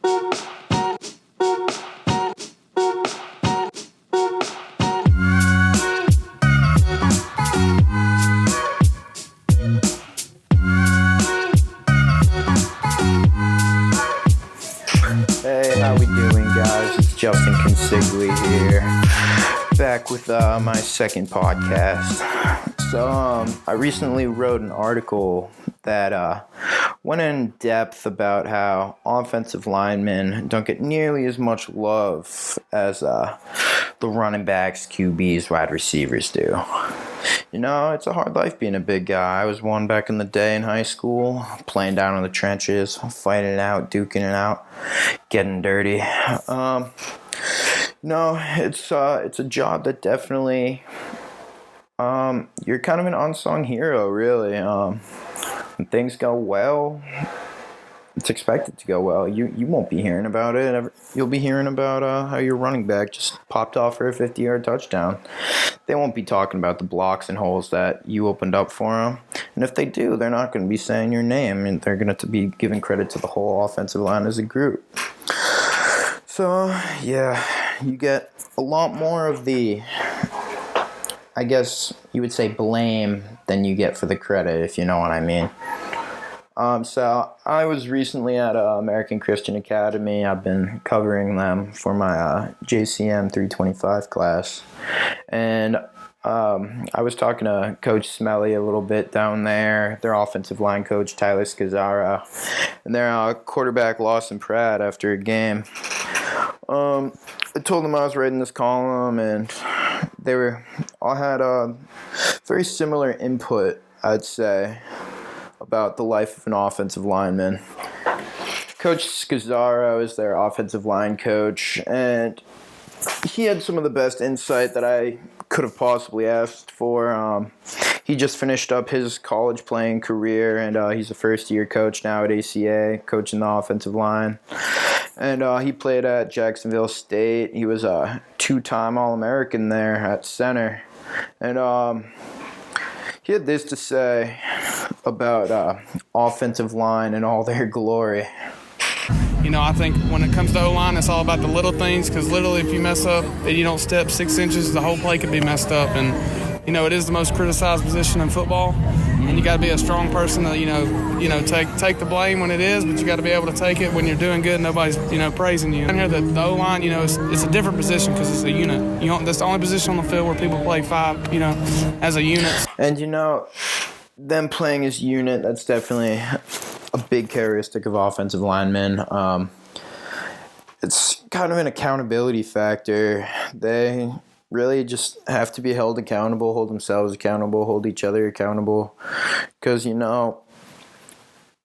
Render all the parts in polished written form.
Hey, how we doing, guys? It's Justin Consigli here, back with my second podcast. So, I recently wrote an article that went in depth about how offensive linemen don't get nearly as much love as the running backs, QBs, wide receivers do. You know, it's a hard life being a big guy. I was one back in the day in high school, playing down in the trenches, fighting it out, duking it out, getting dirty. No, it's a job that definitely, you're kind of an unsung hero, really. When things go well, it's expected to go well. You won't be hearing about it. You'll be hearing about how your running back just popped off for a 50-yard touchdown. They won't be talking about the blocks and holes that you opened up for them. And if they do, they're not going to be saying your name, and they're going to be giving credit to the whole offensive line as a group. So, yeah, you get a lot more of the, I guess you would say, blame than you get for the credit, if you know what I mean. So I was recently at American Christian Academy. I've been covering them for my JCM 325 class. And I was talking to Coach Smelley a little bit down there, their offensive line coach, Tyler Scozarro, and their quarterback, Lawson Pratt, after a game. I told them I was writing this column, and they all had a very similar input, I'd say, about the life of an offensive lineman. Coach Scozarro is their offensive line coach, and he had some of the best insight that I could have possibly asked for. He just finished up his college playing career, and he's a first-year coach now at ACA, coaching the offensive line. And he played at Jacksonville State. He was a two-time All-American there at center. And he had this to say about offensive line and all their glory. You know, I think when it comes to O-line, it's all about the little things, because literally if you mess up and you don't step 6 inches, the whole play could be messed up. And, you know, it is the most criticized position in football, and you got to be a strong person to, you know, take the blame when it is, but you got to be able to take it when you're doing good and nobody's, you know, praising you. And here, the O-line, you know, it's a different position because it's a unit. That's the only position on the field where people play five, you know, as a unit. And, you know, them playing as unit, that's definitely a big characteristic of offensive linemen. It's kind of an accountability factor. They really just have to be held accountable, hold themselves accountable, hold each other accountable. Because, you know,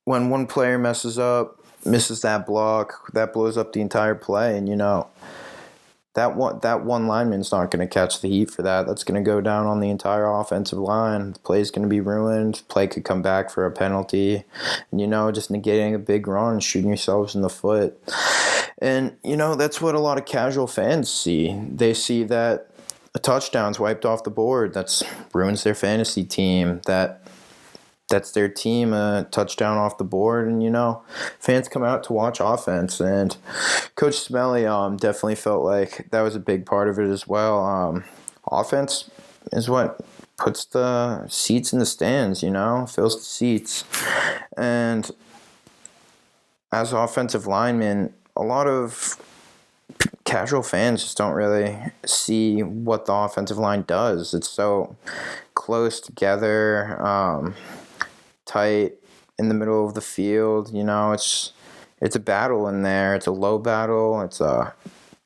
when one player messes up, misses that block, that blows up the entire play. And, you know, that one lineman's not going to catch the heat for that. That's going to go down on the entire offensive line. The play's going to be ruined. Play could come back for a penalty. And, you know, just negating a big run, shooting yourselves in the foot. And, you know, that's what a lot of casual fans see. They see that a touchdown's wiped off the board. That ruins their fantasy team. That's their team, a touchdown off the board. And, you know, fans come out to watch offense. And Coach Smelley definitely felt like that was a big part of it as well. Offense is what puts the seats in the stands, you know, fills the seats. And as offensive linemen, a lot of casual fans just don't really see what the offensive line does. It's so close together, tight in the middle of the field. You know, it's a battle in there. It's a low battle. It's a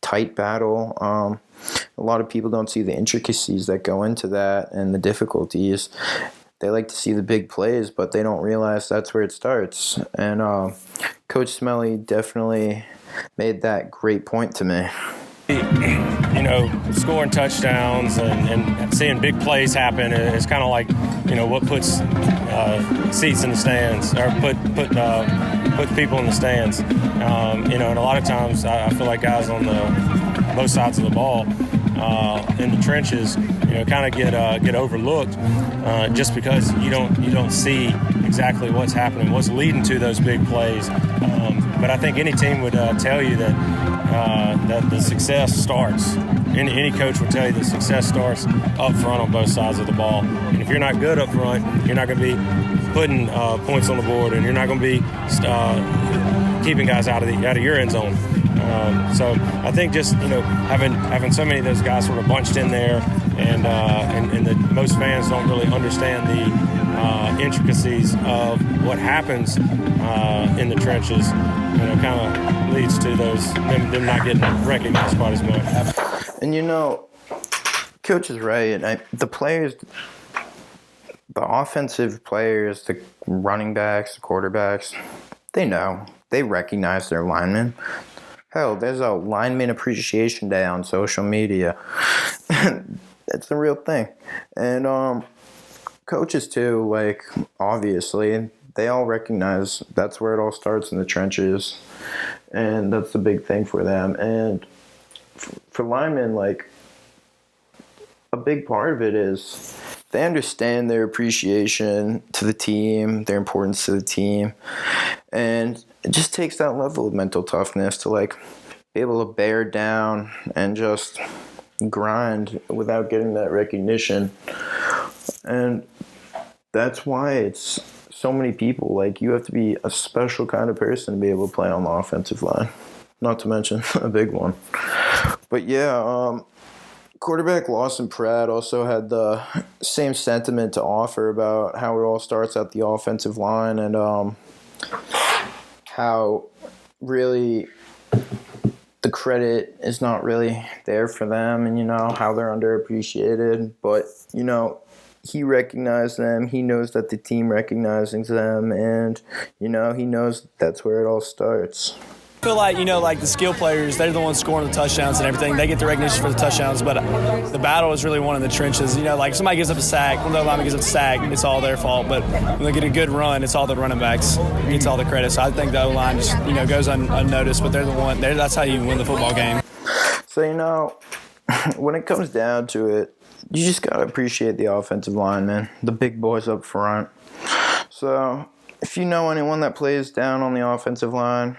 tight battle. A lot of people don't see the intricacies that go into that and the difficulties. They like to see the big plays, but they don't realize that's where it starts. And Coach Smelley definitely made that great point to me. You know, scoring touchdowns and seeing big plays happen is kind of like, you know, what puts seats in the stands, or put people in the stands. You know, and a lot of times I feel like guys on both sides of the ball in the trenches, you know, kind of get overlooked just because you don't see exactly what's happening, what's leading to those big plays. But I think any team would tell you that the success starts. Any coach would tell you that success starts up front on both sides of the ball. And if you're not good up front, you're not going to be putting points on the board, and you're not going to be keeping guys out of your end zone. So I think just having so many of those guys sort of bunched in there, and the most fans don't really understand the intricacies of what happens in the trenches. Kind of leads to them not getting recognized quite as much. And Coach is right. The players, the offensive players, the running backs, the quarterbacks, they know. They recognize their linemen. Hell, there's a lineman appreciation day on social media. It's a real thing. And coaches too, obviously, they all recognize that's where it all starts, in the trenches. And that's the big thing for them. And for linemen, a big part of it is they understand their appreciation to the team, their importance to the team. And it just takes that level of mental toughness to be able to bear down and just grind without getting that recognition. And that's why it's so many people. You have to be a special kind of person to be able to play on the offensive line, not to mention a big one. But yeah, quarterback Lawson Pratt also had the same sentiment to offer about how it all starts at the offensive line, and how really the credit is not really there for them, and how they're underappreciated. But he recognized them. He knows that the team recognizes them, and he knows that's where it all starts. I feel like the skill players, they're the ones scoring the touchdowns and everything. They get the recognition for the touchdowns, but the battle is really won in the trenches. If somebody gives up a sack, when the lineman gives up a sack, it's all their fault. But when they get a good run, it's all the running backs. It gets all the credit. So I think the O-line just goes unnoticed, but they're the one. That's how you win the football game. So when it comes down to it, you just gotta appreciate the offensive linemen, the big boys up front. So if you know anyone that plays down on the offensive line,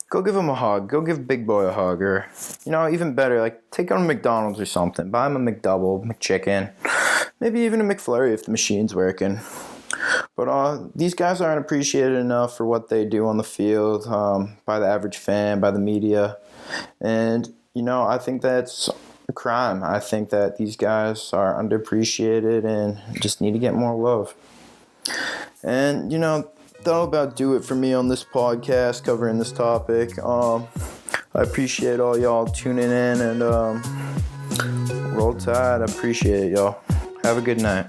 go give him a hug. Go give Big Boy a hug. Or, even better, take him to McDonald's or something. Buy him a McDouble, McChicken. Maybe even a McFlurry if the machine's working. But these guys aren't appreciated enough for what they do on the field by the average fan, by the media. And, I think that's a crime. I think that these guys are underappreciated and just need to get more love. And, that'll about do it for me on this podcast covering this topic. I appreciate all y'all tuning in, and roll tide. I appreciate it, y'all. Have a good night.